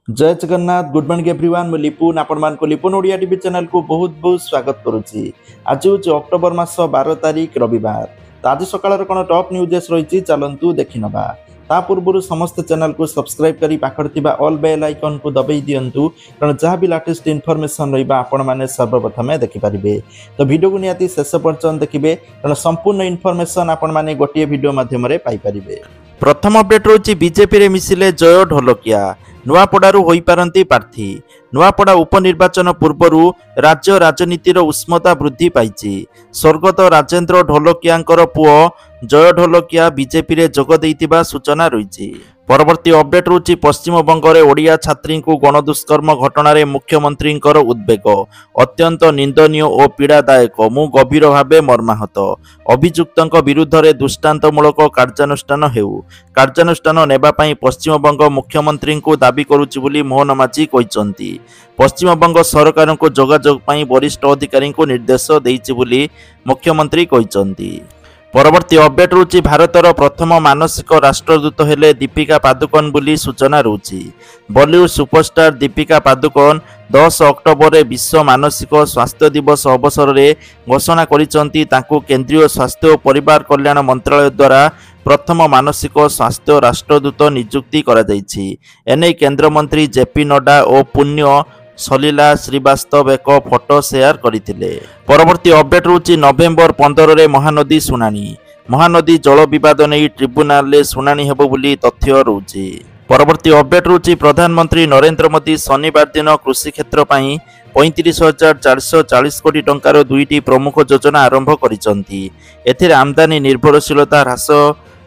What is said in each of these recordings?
जय Jagannath good morning everyone मु लिपुन आपण मान को लिपुन ओडिया टीवी चैनल को बहुत बहुत स्वागत करुच्ची। आज हूँ अक्टोबर मास 12 तारिख रविवार। तो आज सकाळ कौन टॉप न्यूज रही चलतु देखि नबा। ता पूर्व समस्त चैनल को सब्सक्राइब करी पाखर थिबा ऑल बेल आइकन को दबाई दियंतु कारण जहाँ भी लेटेस्ट इनफॉरमेशन रहिबा आपण माने सर्वप्रथम देखि पारिबे। तो वीडियो को नियाती शेष पर्यंत देखिबे कारण संपूर्ण इनफॉरमेशन आपण माने गोटिए वीडियो माध्यम रे पाई पारिबे। प्रथम अपडेट रोची बीजेपी रे मिसिले जय ढोलकिया नुआपड़ारू होई पारंती प्रार्थी। नुआपड़ा उपनिर्वाचन पूर्वरु राज्य राजनीतिर उष्मता वृद्धि पाइछि। स्वर्गत राजेंद्र ढोलकियांकर पुओ जय ढोलकिया बीजेपी रे जोग देइतिबा सूचना रहिछि। परवर्ती अपडेट रुचि पश्चिम बंगरे ओडिया छात्री को गणदुष्कर्म घटना मुख्यमंत्री उद्वेग अत्यंत निंदनीय और पीड़ादायक मु गभीर भावे मर्माहत। अभियुक्तों विरुद्ध में दृष्टांतमूलक कार्यानुष्ठान नेबा पई पश्चिम बंग मुख्यमंत्री को दाबी करुछि बोली मोहन माझी कहिसंती। पश्चिम बंग सरकार को जोगाजोग पई वरिष्ठ अधिकारी को निर्देश देइछि बोली मुख्यमंत्री कहिसंती। परवर्ती अपडेट रुचि भारतर प्रथम मानसिक राष्ट्रदूत हेले दीपिका पादुकोण बोली सूचना रुचि। बॉलीवुड सुपरस्टार दीपिका पादुकोण 10 अक्टोबर विश्व मानसिक स्वास्थ्य दिवस अवसर में घोषणा करिसंती तांको केंद्रीय स्वास्थ्य और परिवार कल्याण मंत्रालय द्वारा प्रथम मानसिक स्वास्थ्य राष्ट्रदूत नियुक्ति करा जायछि। एने केंद्र मंत्री जेपी नड्डा और पुण्य सलीला श्रीवास्तव एक फोटो शेयर करथिले। परवर्ती अपडेट रुचि नवेम्बर 15 रे महानदी जल विवाद नहीं ट्रिब्यूनाल रे सुनानी हेबो बोली तथ्य रुचि। परवर्ती अपडेट रुचि प्रधानमंत्री नरेंद्र मोदी शनिवार दिन कृषि क्षेत्र पई 35,440 कोटी टंकार दुईटी प्रमुख योजना आरंभ करिसंती। एथिरे आमदानी निर्भरशीलता ह्रास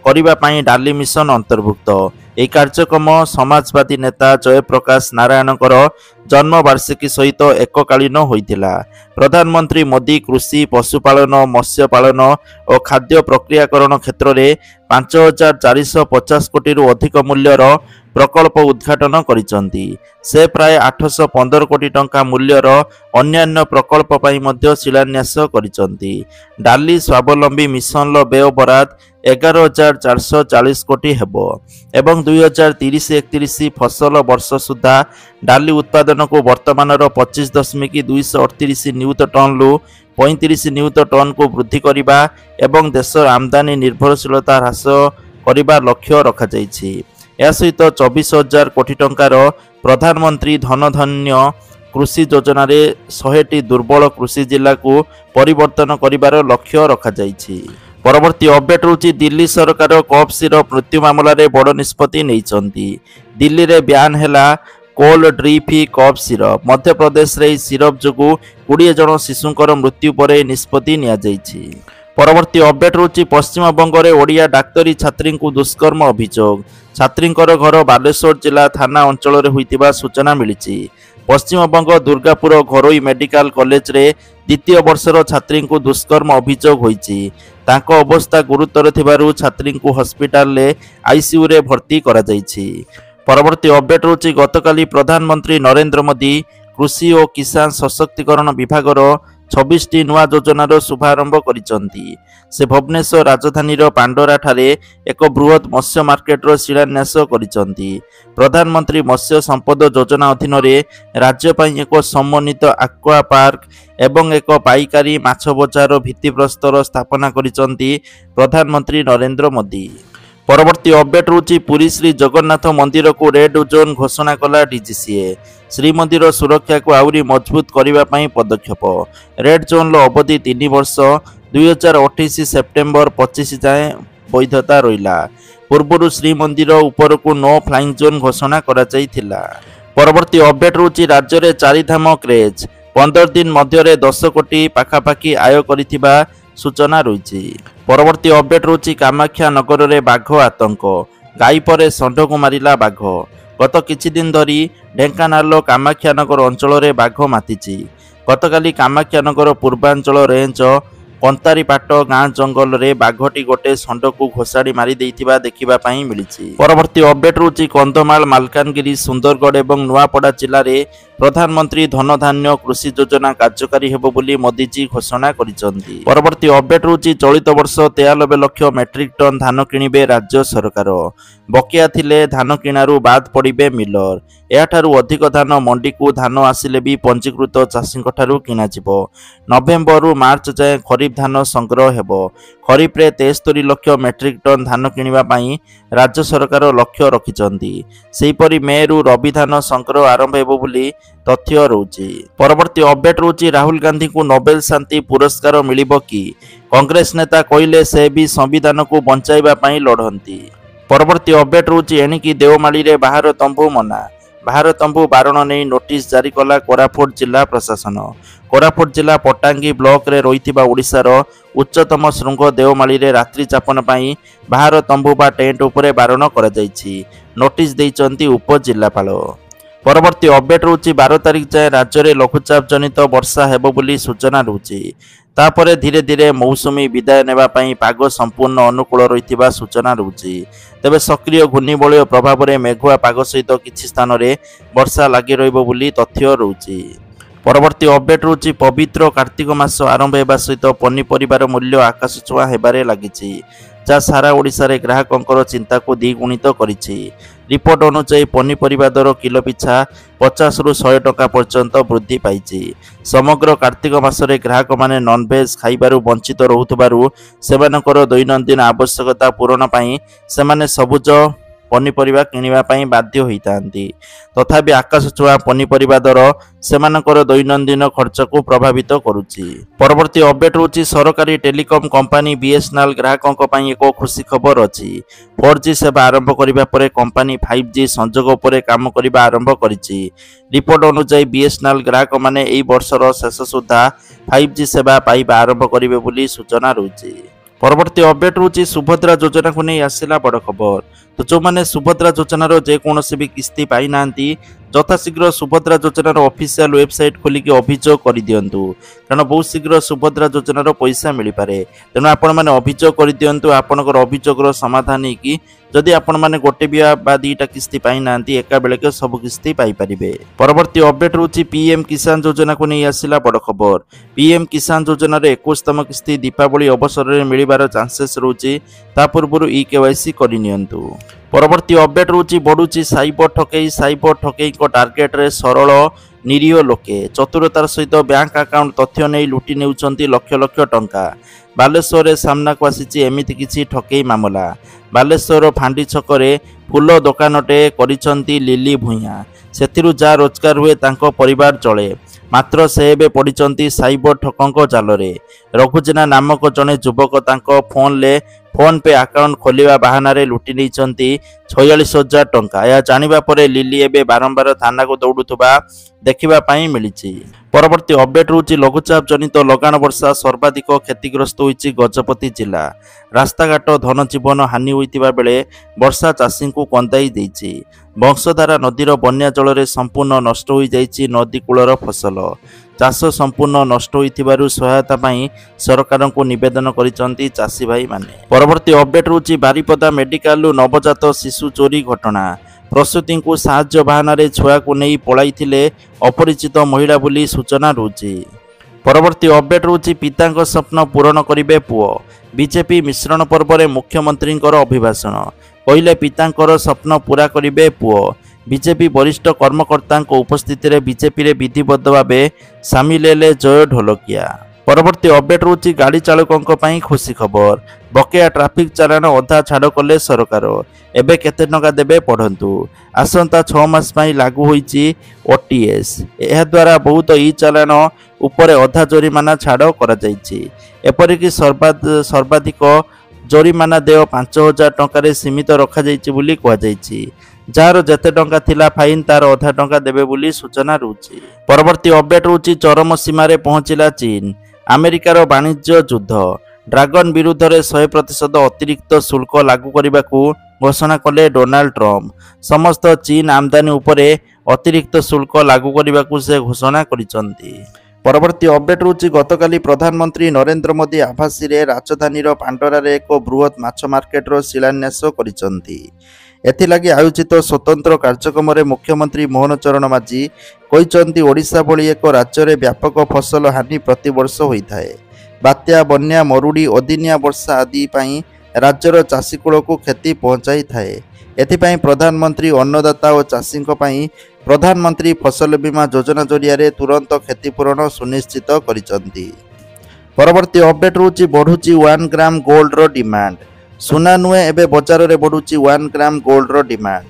करिबा पई डाली मिशन अंतर्भुक्त। यह कार्यक्रम समाजवादी नेता जयप्रकाश नारायणकर जन्मवार्षिकी सहित एककालीन होइतिला। प्रधानमंत्री मोदी कृषि पशुपालन मत्स्य पालन और खाद्य प्रक्रियाकरण क्षेत्र में 5,450 कोटी अधिक मूल्यर प्रकल्प उद्घाटन करिसंती। से प्राय 815 कोटी टंका मूल्यर अन्यान्य प्रकल्प पई मध्य शिलान्यास करिसंती। डाली स्वावलंबी मिशन व्यय बराद 11,440 कोटी हेबो एवं 2030-31 फसल वर्ष सुधा डाली उत्पादन को वर्तमान 25.238 न्यूट टन रु 35 न्यूट टन को वृद्धि करिबा एवं देशर आमदानी निर्भरशीलता ह्रास करिबा लक्ष्य रखा जायछि। या सहित 24,000 कोटी टंकार प्रधानमंत्री धनधान्य कृषि योजना रे 100टी दुर्बल कृषि जिला को परिवर्तन करिबार लक्ष्य रखा जायछि। परवर्ती अपडेट रुचि दिल्ली सरकार कफ सिरप मृत्यु मामला रे बड़ निष्पत्ति नैछंती। दिल्ली रे ब्यान हैला cold ड्रिफी cough syrup. Madhya Pradesh रे सिरप जोगु 20 जन शिशुंकर मृत्यु पर निष्पत्ति निया जायछि। परवर्ती अपडेट रुचि पश्चिम बंगरे ओडिया डाक्तरी छात्री को दुष्कर्म अभियोग। छात्रींकर घर बालेश्वर जिला थाना अंचल रे होइतिबा सूचना मिलिछि। पश्चिम बंग दुर्गापुर घरोई मेडिकल कॉलेज रे द्वितीय वर्षर छात्री को दुष्कर्म अभियोग होइछि। तांको अवस्था गुरुतर थिबारु छात्री को हॉस्पिटल ले आईसीयू रे भर्ती करा जायछि। परवर्ती अपडेट रुचि गतकाली प्रधानमंत्री नरेंद्र मोदी कृषि और किसान सशक्तिकरण विभागर 26टी नुआ योजनार शुभारंभ करिसंती। से भुवनेश्वर राजधानी पांडोरा ठारे एक बृहत मत्स्य मार्केटर शिलान्यास करिसंती। प्रधानमंत्री मत्स्य संपद योजना अधीन रे राज्य पई एक सम्मानित एक्वा पार्क एवं एक पाइकारी माछ बजार भित्तिप्रस्तर स्थापना करिसंती प्रधानमंत्री नरेंद्र मोदी। परवर्ती अपडेट रुचि पुरी श्री जगन्नाथ मंदिर को रेड जोन घोषणा कला डीजीसीए। श्रीमंदिर सुरक्षा को आउरी मजबूत करने पर पदक्षेप। रेड जोन अवधि 3 वर्ष 2028 सेप्टेम्बर 25 जाए वैधता रहिला। पूर्व श्रीमंदिर उपर को नो फ्लाइंग जोन घोषणा करा जायतिला। परवर्ती अपडेट रुचि राज्य में 4 धाम क्रेज 15 दिन मध्य 10 कोटी पाखापाखि आय करिथिबा सूचना रही। परवर्ती अपडेट रुचि कामाख्या नगर में बाघ आतंक। गाई पर षंढ को मारिला बाघ। गत किछि दिन धरी ढेंकानाल कामाख्या नगर अंचल में बाघ मातिछि। गतकाली कामाख्या नगर पूर्वांचल रेंज कंतारीपाट गाँ जंगल में बाघटी गोटे षंढ को घोषाड़ी मारी देइथिबा देखिबा पई मिलिछि। परवर्ती अपडेट रुचि कंधमाल मालकानगिरी सुंदरगढ़ एवं नुआपड़ा जिले में प्रधानमंत्री धनधान्य कृषि योजना कार्यकारी हेबो बोली मोदीजी घोषणा करिसंती। परवर्ती अपडेट होची चलित वर्ष 93 लाख मेट्रिक टन धान किणिबे राज्य सरकार। बकिया थिले धान किणारू बाद पड़िबे मिलर। एठारू अधिक धान मंडी को धान आसिले भी पंजीकृत चाषींक ठारू किणा जिवो। नवेम्बर रु मार्च जाए खरीफ धान संग्रह हेबो। खरीफ रे 73 लाख मेट्रिक टन धान किणिबा पई राज्य सरकार लक्ष्य रखिचंती। सेहीपरि मे रु रबी धान संग्रह आरंभ हेबो बोली तथ्य रहउची। परवर्ती अपडेट रहउची राहुल गांधी को नोबेल शांति पुरस्कार मिलिबो कि? कांग्रेस नेता कहिले से भी संविधान को बंचाइबा पई लढंती। परवर्ती अपडेट रहउची एनिकी देवमाली रे बाहर तंबू मना। बाहर तंबू बारण नहीं नोटिस जारी कला कोरापुट जिला प्रशासन। कोरापुट जिला पटांगी ब्लॉक रे रहिथिबा ओडिशार उच्चतम शृंग देवमाली रे रात्रि जापन पई बाहर तंबू बा टेंट उपरे बारण करा जायछि। नोटिस देइचंती उप जिल्लापाल। परवर्ती अपडेट रहउछि 12 तारिख जाए राज्य में लघुचाप जनित वर्षा हेबो बोली सूचना रहउछि। तापरे धीरे धीरे मौसुमी विदाय नेबा पई पाग संपूर्ण अनुकूल रहिथिबा सूचना रहउछि। तेबे सक्रिय घूर्णिबलय प्रभाव में मेघुआ पाग सहित किछि स्थान रे वर्षा लागि रहिबो बोली तथ्य रहउछि। परवर्ती अपडेट रहउछि पवित्र कार्तिक मास आरंभ हेबा सहित पनिपरिबार मूल्य आकाश छुआ हेबारे लागिछि, जा सारा ओडिशा रे ग्राहकंकर चिंता को द्विगुणित करिछि। रिपोर्ट अनुसार पनिपरिबा दर किलो पिछा 50 रु 100 टका पर्यंत वृद्धि पाइछि। समग्र कार्तिक मासरे ग्राहक माने नॉनवेज खाइबारु वंचित रहुतबारु सेमानकर दैनंदिन आवश्यकता पूरण पई सेमाने सबुज पनिपरिबा किनिबा पई बाध्य होइतांती। तथापि आकाश छुआ पनिपरिबा दर सेमानकर दैनंदिन खर्च को प्रभावित करुछि। परवर्ती अपडेट होछि सरकारी टेलीकॉम कंपनी बीएसएनएल ग्राहकों पई एक खुशी खबर अछि। 4G सेवा आरंभ करिबा परे कंपनी 5G संजोग उपरे काम करिबा आरंभ करिछि। रिपोर्ट अनुसार बीएसएनएल ग्राहक माने एई वर्षर शेष सुद्धा 5G सेवा पाइबा आरंभ करिवे बोली सूचना रहउछि। परवर्ती अपडेट होछि सुभद्रा योजना को नहीं आसिला बड़ खबर। तो जो माने सुभद्रा योजनार जेकोसी भी किस्ती पाई नांती यथाशीघ्र सुभद्रा योजनार ऑफिशियल वेबसाइट खोलिकी अभियोग कर दिंतु, कारण बहुत शीघ्र सुभद्रा योजनार पैसा मिल पारे। तेणु आपण मैंने अभियोग कर दिंतु। आपणकर अभियोगर समाधान होगी जदि आपण मैंने गोटे बा दीटा किस्ती पाई नांती एका बेलके सब किस्ती पाई परिबे। परवर्ती अपडेट रहउछि पीएम किसान योजना को नहीं आसिला बड़ खबर। पीएम किसान योजना 21तम किस्ती दीपावली अवसर में मिलिबार चांसेस रहउछि। ता पूर्व ई-केवाईसी करनियंतु। परवर्ती अपडेट रहउछि बढुछि साइबर ठकेई को टार्गेट रे सरल निरीह लोके चतुरतार सहित बैंक अकाउंट तथ्य नहीं लुटि नेउछंती लक्ष लक्ष टंका। बालेश्वर रे सामना को आसीछि एमिति किछि ठकेई मामला। बालेश्वर फांडी छकरे फूल दुकानटे करिसंती लिली भुइया। सेथिरु जा रोजगार हुए तांको परिवार चले, मात्र से एबे पड़िचंती साइबर ठकंक जालरे। रघुजेना नामक जने युवक तांको फोन पे अकाउंट खोलिबा बहाना रे लुटि नेइचंती 46,000 टंका। या जानिबा परे लिली एबे बारंबार थाना को दौड़ुथबा देखिबा पई मिलिछि। परवर्ती अपडेट रहउछि लघुचाप जनित लगान वर्षा सर्वाधिक क्षतिग्रस्त होइछि गजपति जिला। रास्ताघाट धनजीवन हानि होइतिबा बेले वर्षा चाषी को कंदाई देइछि। वंशधारा नदीर बन्या जल संपूर्ण नष्ट हो जाइछि नदी कूलर फसल। चाष संपूर्ण नष्ट होइथिबारु सहायता पाई सरकार को निवेदन करिसंती चाषी भाई माने। परवर्ती अपडेट रहउछि बारिपदा मेडिकल नवजात शिशु चोरी घटना। प्रसूति को साहाय्य बहाना रे छुआ को नहीं पळाइथिले अपरिचित महिला बोली सूचना रहउछि। परवर्ती अपडेट रहउछि पितांक स्वप्न पूरण करिवे पुओ। बीजेपी मिश्रण पर्व में मुख्यमंत्री अभिभाषण कहले पितांकर स्वप्न पूरा करिवे पुओ। बीजेपी वरिष्ठ कर्मकर्ता उपस्थिति में बीजेपी रे विधिबद्ध भावे सामिल हेले जय ढोलकिया। परवर्ती अपडेट रहउछि गाड़ी चालकों पई खुशी खबर। बकेया ट्राफिक चालान अधा छाड़ कले सरकार। एबे केते टंका देबे पढ़ंतु। आसंता 6 मास पई लागू होईछि ओटीएस। एहा द्वारा बहुत ई चालान उपरे अधा जरिमाना छाड़ करा जाईछि। एपरिक सर्वाधिक जरिमाना देय 5,000 टंका सीमित रखा जाईछि बोली कहा जाईछि। जार जेते टंका थिला फाइन तार अधा टंका देबे बोली सूचना रहउछि। परवर्ती अपडेट रहउछि चरम सीमा रे पहुंचिला चीन। अमेरिकार वाणिज्य युद्ध। ड्रागन विरुद्ध में 100% अतिरिक्त शुल्क लागू करने को घोषणा कले डोनाल्ड ट्रम्प। समस्त चीन आमदानी उपरे अतिरिक्त शुल्क लागू करने को से घोषणा करिसंती। परवर्ती अपडेट रहउछि गतकाली प्रधानमंत्री नरेंद्र मोदी आभासी रे राजधानी पांडरा रे एक बृहत माछ मार्केट रो शिलान्यास करिसंती। एथिलागि आयोजित स्वतंत्र कार्यक्रम में मुख्यमंत्री मोहन चरण माझी कहते ओडिशा भली एक राज्य में व्यापक फसल हानि प्रतिवर्ष होता है। बात्या बन्या मरुड़ी अदिनिया वर्षा आदि पाई राज्यर चाषीकूल को क्षति पहुंचाई थाए। एथिपाई प्रधानमंत्री अन्नदाता और चाषी प्रधानमंत्री फसल बीमा योजना जरिया तुरंत क्षतिपूरण सुनिश्चित करिसंती। परवर्ती अपडेट रोची बढ़ुची 1 ग्राम गोल्ड रो डिमांड। सुना नुहे एबे बजार रे बढ़ुची 1 ग्राम गोल्ड रो डिमांड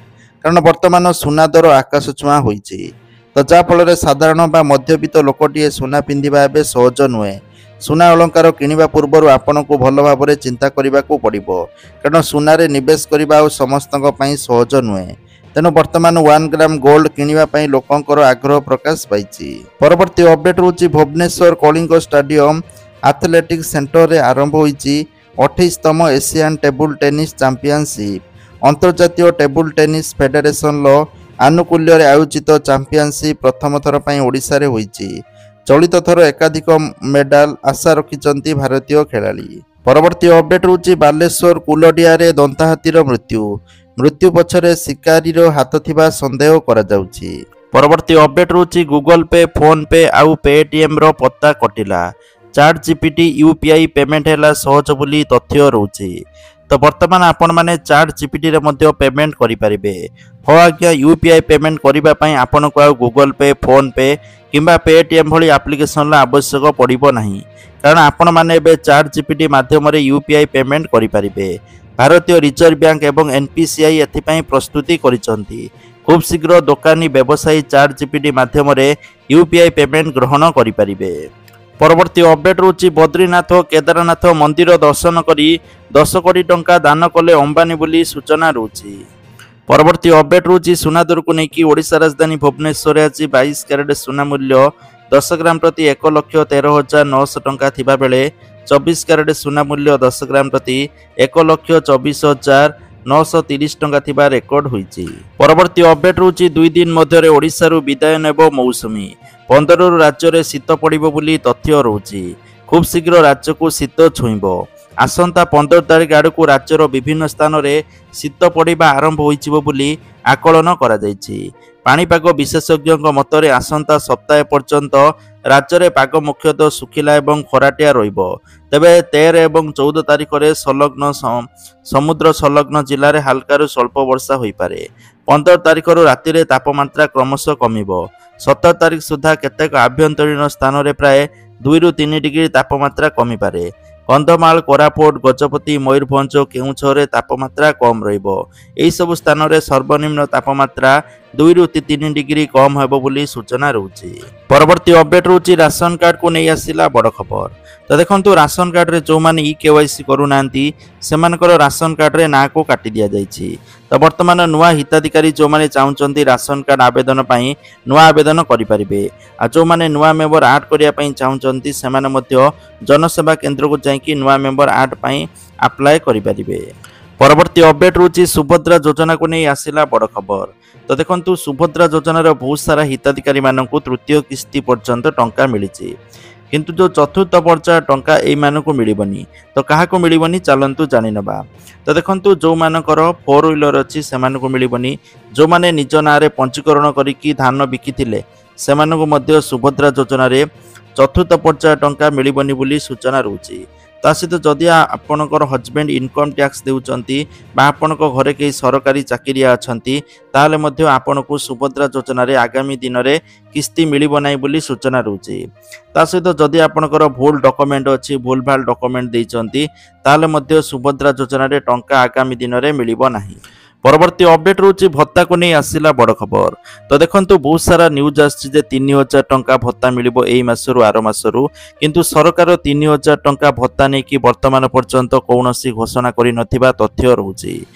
कारण वर्तमान सुना दर आकाश छुआ होईची। तो जा फल साधारण बा मध्यवित्त लोकटीए सुना पिंधिबा एबे सहज नुहे। सुना अलंकार किनिबा पूर्व आपन को भल भाव में चिंता करने को पड़िबो कारण सुनारे निवेश करने समस्तक पई सहज नुहे। तेणु वर्तमान 1 ग्राम गोल्ड किनिबा पई लोकंकर आग्रह प्रकाश पाइछि। परवर्ती अपडेट होछि Bhubaneswar Kalinga stadium athletics centre रे आरंभ होईछि 28तम एशियन टेबुल टेनिस चैंपियनशिप। अंतर्जातीय टेबुल टेनिस फेडरेशन लो आनुकूल्य आयोजित चैंपियनशिप प्रथम थर पई ओडिशा रे होईछि। चलित थर एकाधिक मेडाल आशा रखिचंती भारतीय खेलाड़ी। परवर्ती अपडेट होछि बालेश्वर कुलडिया रे दंताहातीर मृत्यु पछरे शिकारीर हाथ थिबा संदेह करा जाउछि। परवर्ती अपडेट होछि गूगल पे फोन पे आउ पेटीएम रो पत्ता कटिला। चैट जीपीटी यूपीआई पेमेंट हैला सहज बोली तथ्य रहउछि। तो वर्तमान आपण माने चैट जीपीटी रे मध्य पेमेंट करि परिबे। हो आज्ञा यूपीआई पेमेंट करिबा पई आपण को गूगल पे फोन पे किंबा पेटीएम भली एप्लिकेशन ला आवश्यक पड़िबो नाही कारण आपण माने बे चैट जीपीटी माध्यम रे यूपीआई पेमेंट करि परिबे। भारतीय रिजर्व बैंक एवं एनपीसीआई एथिपाई प्रस्तुति करिसंती। खूब शीघ्र दोकानी व्यवसायी चैट जीपीटी माध्यम रे यूपीआई पेमेंट ग्रहण करि परिबे। परवर्ती अपडेट रोची बद्रीनाथ और केदारनाथ मंदिर दर्शन करी 10 कोटी टंका दान कले अंबानी बोली सूचना रोची। परवर्ती अपडेट रोची सुना दर को लेकिन ओडिशा राजधानी भुवनेश्वर आज 22 कैरेट सुना मूल्य 10 ग्राम प्रति 1,13,900 टंका थिबा बेले 24 कैरेट सुना मूल्य 10 ग्राम प्रति 1,24,930 टंका थिबा रेकर्ड होईची। परवर्ती अपडेट रोची 2 दिन मध्य ओडिशा रु विदाय नेब मौसुमी। 15 राज्य में शीत पड़िबो बोली तथ्य रोची। खूब शीघ्र राज्य को शीत छुईबो। आसंता 15 तारिख आड़कू राज्यर विभिन्न स्थान में शीत पड़िबा आरंभ होइचिबो बोली आकलन करा जायछि। पाणीपाग विशेषज्ञों मतरे आसंता सप्ताह पर्यंत राज्य में पाग मुख्यतः सुखिला एवं खराटिया रहिबो। तेबे 13 एवं 14 तारिख में संलग्न समुद्र संलग्न जिले में हल्का स्वल्प वर्षा होई पारे। 15 तारिख राति में तापमात्रा क्रमशः कमिबो। 17 तारिख सुधा केतेक आभ्यंतरीण स्थान में प्राय 2 ରୁ 3 डिग्री तापमात्रा कमी पारे। कंधमाल कोरापुट गजपति मयूरभंज केउंझर तापमात्रा कम रहिबो। एही सब स्थान में सर्वनिम्न तापमात्रा 2 ରୁ 3 डिग्री कम हेबो बोली सूचना रहउछि। परवर्ती अपडेट रहउछि राशन कार्ड को नहीं आसिला बड़ खबर। तो देखंतु राशन कार्ड रे जो माने केवाईसी करूनांती सेमानकर राशन कार्ड रे ना को काटी दिया जायछि। तो वर्तमान नुआ हिताधिकारी जो माने चाहुचंती राशन कार्ड आवेदन पई नुआ आवेदन करि परिबे। आ जो माने नुआ मेंबर ऐड करिया पई चाहुचंती सेमाने मध्य जनसेवा केंद्र को जाईकी नुआ मेंबर ऐड पई अप्लाई करि परिबे। परवर्ती अपडेट रोची सुभद्रा योजना को नहीं आसिला बड़ खबर। तो देखंतु सुभद्रा योजनार बहुत सारा हिताधिकारी मानकु तृतीय किस्ती पर्यंत टंका मिलिछि किंतु जो चतुर्थ पर्याय टंका एई मानकु मिलिबनी। तो काहाको मिलिबनी चलंतु जानि नबा। तो देखंतु जो मानकर 4 व्हीलर अछि सेमानकु मिलिबनी। जो माने निज नारे पंजीकरण करिकी धान बिकिथिले सेमानकु मध्य सुभद्रा योजना रे चतुर्थ पर्याय टंका मिलिबनी बोली सूचना रहउछि। ता सहित जदि आपणकर हजबैंड इनकम टैक्स देउचंती बा आपणक घरे कई सरकारी चाकरिया अछंती ताले मध्य आपणकु सुभद्रा योजना रे आगामी दिन रे किस्ती मिलिबो नाही बोली सूचना रहउछि। ता सहित जदि आपणकर भूल डॉक्यूमेंट अछि भूल भाल डॉक्यूमेंट देइचंती ताले मध्य सुभद्रा योजना रे टंका आगामी दिन रे मिलिबो नाही। परवर्ती अपडेट रोची भत्ता को नहीं आसिला बड़ खबर। तो देखंतु बहुत सारा न्यूज आछि जे 3000 टंका भत्ता मिलिबो एई मासरु आरो मासरु किंतु सरकार 3000 टंका भत्ता नै कि वर्तमान पर्यंत कौनसी घोषणा करि नथिबा तथ्य रहउछि।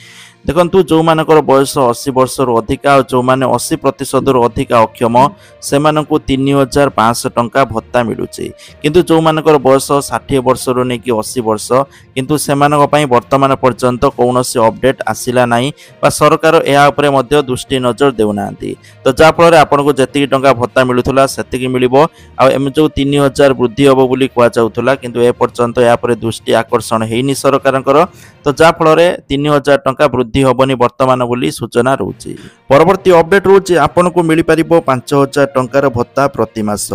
देखंतु जो मानकर बयस 80 वर्ष रु अधिका और जो माने 80% रु अधिका अक्षम सेमानकु 3500 टंका भत्ता मिलुछि किंतु जो मानकर बयस 60 वर्ष रु नै कि 80 वर्ष किंतु सेमानक पई वर्तमान पर्यंत कौनसी अपडेट आसिला नाही बा सरकार एहा उपरे मध्य दृष्टि नजर देउनांती। तो जा फल आपनको जेतिकी टंका भत्ता मिलुथला सेतिकी मिलिबो आ एम जो 3000 वृद्धि होबो बोली कुआ जाउथला किंतु ए पर्यंत या परे दृष्टि आकर्षण हेइनी सरकारनकर। तो जा फल 3000 टंका वृद्धि ବୃद्धि हेबनी वर्तमान बोली सूचना रोचे। परवर्ती अपडेट रोचे आपको मिल पार 5,000 टंकार भत्ता प्रति मास।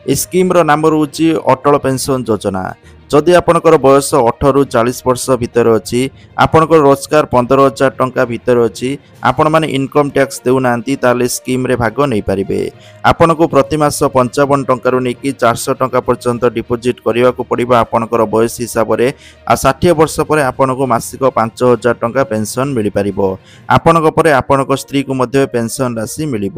ए स्कीम रो नाम रोचे अटल पेंशन योजना। जदि आपणकर बयस 18 ରୁ 40 वर्ष भितर अच्छी आपणकर रोजगार 15,000 टंका भितर अच्छी आपण मैंने इनकम टैक्स देना ताले स्कीम रे भाग नहीं पारे। आपन को प्रति मास 55 टंका रू नहीं 400 टंका पर्यंत डिपोजिट करने को पड़ो आपणकर बयस हिसाब से। 60 वर्ष पर आपन को मासिक 5,000 टंका पेंशन मिल पार। आपण आपणक स्त्री को मध्य पेंशन राशि मिल।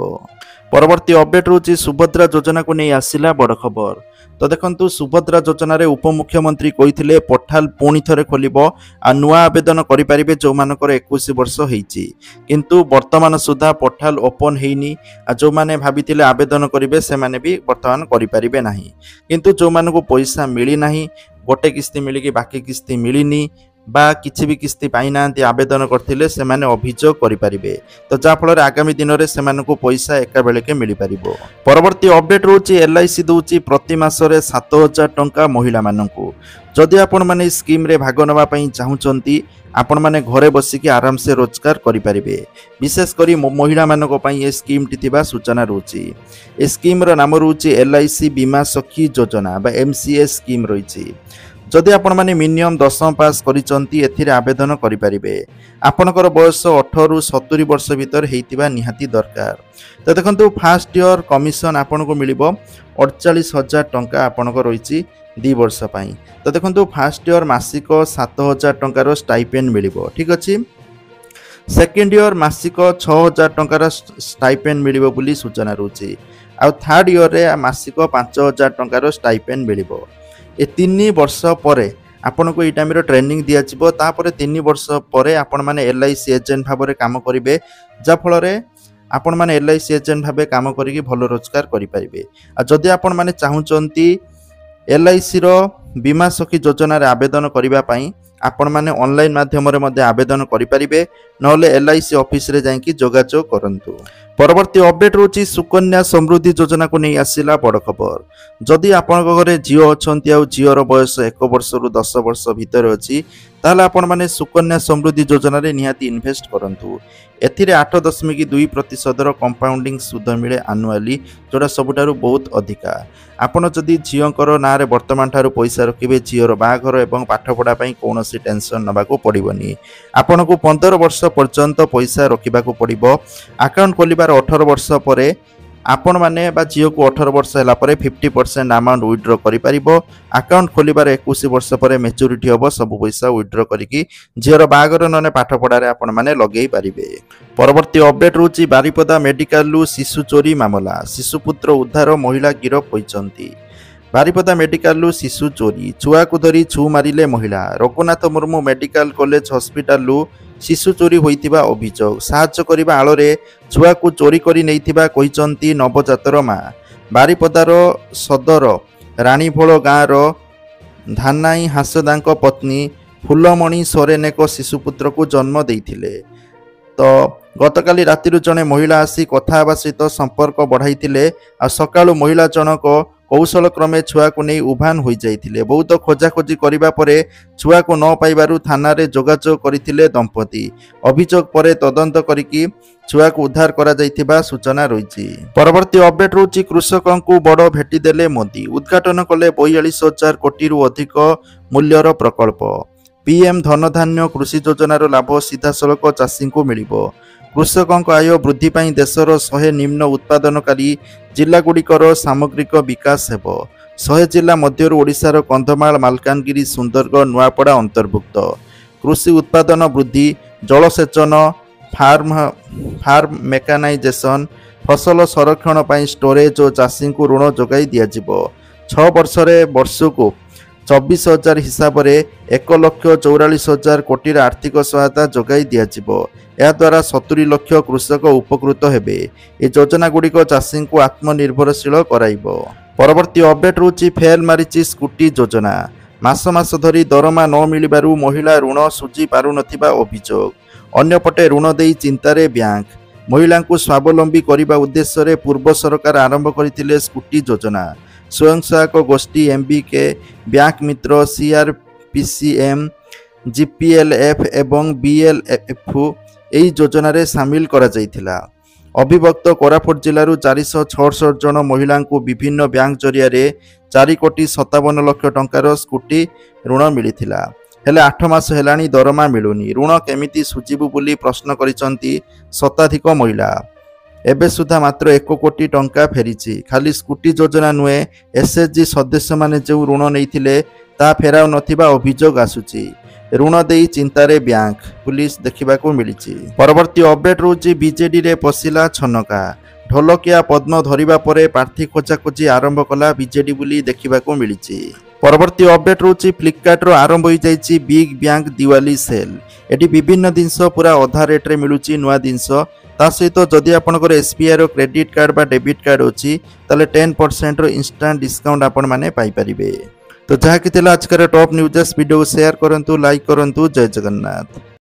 परवर्ती अपडेट रोची सुभद्रा योजना को नहीं आसिला बड़ खबर। तो देखंतु सुभद्रा योजना रे उपमुख्यमंत्री कहिथिले पोर्टाल पुणी थरे खोलिबो आ नुआ आवेदन करि परिबे जो मानकर 21 वर्ष हेछि। किंतु वर्तमान सुधा पोर्टाल ओपन हेइनी आ जो माने भाबिथिले आवेदन करिवे से माने भी वर्तमान करि परिबे नाही। किंतु जो मानको पैसा मिली नाही गोटे किस्ती मिली कि बाकी किस्ती मिलिनी बा किछि भी किस्ती पाई नांती आवेदन करथिले से माने अभियोग करि परिबे। तो जा फल आगामी दिन में से पैसा एका बेले के मिल पारिबो। परवर्ती अपडेट रोची LIC दूची प्रति मासरे 7,000 टंका महिला माननकु। जदि आपण माने स्कीम रे भाग नवा पई चाहुचंती आपण माने घरे बसिकी आराम से रोजगार करि परिबे। विशेष करी महिला मानक पई ए स्कीम टिथिबा सूचना रोची। ए स्कीम रो नाम रोची LIC बीमा सखी योजना बा MCS स्कीम रहिछि। जदि आपण माने मिनिमम 10 पास करिसंती एथिरे आवेदन करि परिबे। आपणकर बयस 18 ରୁ 70 वर्ष भीतर हेइतिबा निहाती दरकार। तो देखंतु फर्स्ट ईयर कमिशन आपन को मिलिबो 48,000 टंका आपणको रहिछि 2 वर्ष पई। तो देखंतु फर्स्ट ईयर मासिक 7,000 टंकार स्टाइपेंड मिलिबो। ठीक अछि। सेकंड ईयर मासिक 6,000 टंकार स्टाइपेंड मिलिबो बोली सूचना रोछि। आ थर्ड ईयर रे मासिक 5,000 टंकार स्टाइपेंड मिलिबो। ए 3 वर्ष पर आपन को टाइम ट्रेनिंग दिया जिवो। तापर 3 वर्ष पर आपण माने LIC एजेंट भाव में काम करेंगे जा फल आपण माने LIC एजेंट भाव काम करिकी भल रोजगार करि परिबे। आ जदि आपण माने चाहुचंती LIC रो बीमा सखी योजना रे आवेदन करिबा पई आपण माने ऑनलाइन माध्यम रे मध्ये आवेदन करि परिबे नले LIC ऑफिस रे जाईकी जोगाजोग करंतु। परवर्ती अपडेट रोची सुकन्या समृद्धि योजना को नहीं आसिला बड़ खबर। जदि आपण घरे झियो अछंती आ झियोर बयस 1 वर्ष रु 10 वर्ष भीतर अछि ताले आपण माने सुकन्या समृद्धि योजना रे निहाती इन्वेस्ट करंतु। एथिरे 8.2% रो कंपाउंडिंग सुध मिले एनुअली जोड़ा सबुठारु बहुत अधिका। आपण जदि झियोंकर ना रे वर्तमान ठारु पैसा रखिबे झियोर बाघर एवं पाठपढ़ा पई कोनोसी टेंशन नबाको पड़िबनी। आपण को 15 वर्ष पर्यंत पैसा रखिबाको पड़िबो। अकाउंट खोलिबार 18 वर्ष पर आपण माने बा झियो को 18 वर्ष होला परे 50% अमाउंट विथड्रॉ करि परिबो। अकाउंट खोलिबार 21 वर्ष पर मैच्योरिटी होबो। सब पैसा विथड्रॉ करिकी झियोर बागर नने पाठ पढ़ारे आपण माने लगेई परिबे। परवर्ती अपडेट रोची बारिपदा मेडिकल लु शिशु चोरी मामला। शिशुपुत्र उद्धार महिला गिरफ होइचंती। बारिपदा मेडिकल लु शिशु चोरी छुआ को धरी छु मारिले महिला। Raghunath Murmu medical college hospital लु शिशु चोरी होइतिबा अभियोग। साहाय्य करिबा आलोरे छुआ को चोरी करी नैथिबा कहिचंती नवजातर मां। बारिपदार सदर रानीभोल गाँवर धानाई हासदांक पत्नी फुलमणि सोरेन एक शिशुपुत्र को जन्म देइथिले। तो गतकाली राति जड़े महिला आसी कथा सहित संपर्क बढ़ाई आ सकाळु महिला जनक कौशल क्रमे छुआ को नहीं उभान हो जाइथिले। बहुत खोजाखोजी करिबा परे छुआ को न पाइबारु थाना रे जोगाजोग करथिले दंपति। अभियोग परे तदंत करिकी छुआ को उद्धार करा जाइथिबा सूचना रहिछि। परवर्ती अपडेट रोची कृषकों को बड़ भेटी देले मोदी। उद्घाटन कले 42,000 कोटी रु अधिक मूल्यर प्रकल्प। PM धनधान्य कृषि योजनार लाभ सीधासलख चाषी को मिलिबो। कृषकों आय वृद्धि पाई देशर 100 निम्न उत्पादनकारी जिलागुड़िकर सामग्रिक विकास हेबो। 100 जिला मध्य ओडिशार कंधमाल मालकानगिरी सुंदरगढ़ नुआपड़ा अंतर्भुक्त। कृषि उत्पादन वृद्धि जलसेचन फार्म मेकानाइजेशन फसल संरक्षण पाई स्टोरेज और चाषी को ऋण जोगाई दियाजिबो। 6 वर्ष वर्षको 24,000 हिसाब से 1,44,000 कोटी आर्थिक सहायता जोगाई दियाजिबो। या द्वारा 70 लाख कृषक उपकृत हेबे। ए योजना गुड़िक चाषी को आत्मनिर्भरशील कराइबो। परवर्ती अपडेट रोची फेल मारिची स्कूटी योजना। मास मास धरी दरमा न मिलिबारु महिला ऋण सुझी पारु नथिबा अभियोग। अन्यपटे ऋण देई चिंतारे बैंक। महिला को स्वावलंबी करने उद्देश्य रे पूर्व सरकार आरंभ करथिले स्कूटी योजना। स्वयं सहायक गोष्ठी MBK बैंक मित्र CRPCM GPLF एवं BLF ଏହି ଯୋଜନାରେ ସାମିଲ କରାଯାଇଥିଲା। ଅବିଭକ୍ତ କୋରାପୁଟ ଜିଲ୍ଲାରୁ 466 ଜଣ ମହିଳାଙ୍କୁ ବିଭିନ୍ନ ବ୍ୟାଙ୍କ ଜରିଆରେ 4,57,00,000 ଟଙ୍କାର ସ୍କୁଟି ଋଣ ମିଳିଥିଲା। ହେଲେ 8 ମାସ ହେଲାଣି ଦରମା ମିଳୁନି। ଋଣ କେମିତି ସୁଝିବୁ ବୋଲି ପ୍ରଶ୍ନ କରିଛନ୍ତି ଶତାଧିକ ମହିଳା। ଏବେ ସୁଦ୍ଧା ମାତ୍ର 1 କୋଟି ଟଙ୍କା ଫେରିଛି। ଖାଲି ସ୍କୁଟି ଯୋଜନା ନୁହେଁ, ଏସ୍ଏଚ୍ଜି ସଦସ୍ୟମାନେ ଯେଉଁ ଋଣ ନେଇଥିଲେ ତାହା ଫେରାଉ ନଥିବା ଅଭିଯୋଗ ଆସୁଛି। ଋଣ ଦେଇ ଚିନ୍ତାରେ ବ୍ୟାଙ୍କ, ପୁଲିସ ଦେଖିବାକୁ ମିଳିଛି। ପରବର୍ତ୍ତୀ ଅପଡେଟ୍ ରହୁଛି ବିଜେଡିରେ ପଶିଲା ଛନକା। ଢୋଲକିଆ ପଦ୍ମ ଧରିବା ପରେ ପ୍ରାର୍ଥୀ ଖୋଜାଖୋଜି ଆରମ୍ଭ କଲା ବିଜେଡି ବୋଲି ଦେଖିବାକୁ ମିଳିଛି। ପରବର୍ତ୍ତୀ ଅପଡେଟ୍ ରହୁଛି ଫ୍ଲିପକାର୍ଟର ଆରମ୍ଭ ହୋଇଯାଇଛି ବିଗ୍ ବ୍ୟାଙ୍କ ଦିୱାଲି ସେଲ୍। ଏଠି ବିଭିନ୍ନ ଜିନିଷ ପୁରା ଅଧା ରେଟ୍ରେ ମିଳୁଛି, ନୂଆ ଜିନିଷ। ତା ସହିତ ଯଦି ଆପଣଙ୍କର ଏସ୍ବିଆଇର କ୍ରେଡିଟ୍ କାର୍ଡ଼ ବା ଡେବିଟ୍ କାର୍ଡ଼ ଅଛି ତାହେଲେ 10%ର ଇନଷ୍ଟାଣ୍ଟ ଡିସ୍କାଉଣ୍ଟ ଆପଣମାନେ ପାଇପାରିବେ। तो जहाँकि आजकर टॉप न्यूज़ भिडियो शेयर करंतु, लाइक करंतु। जय जगन्नाथ।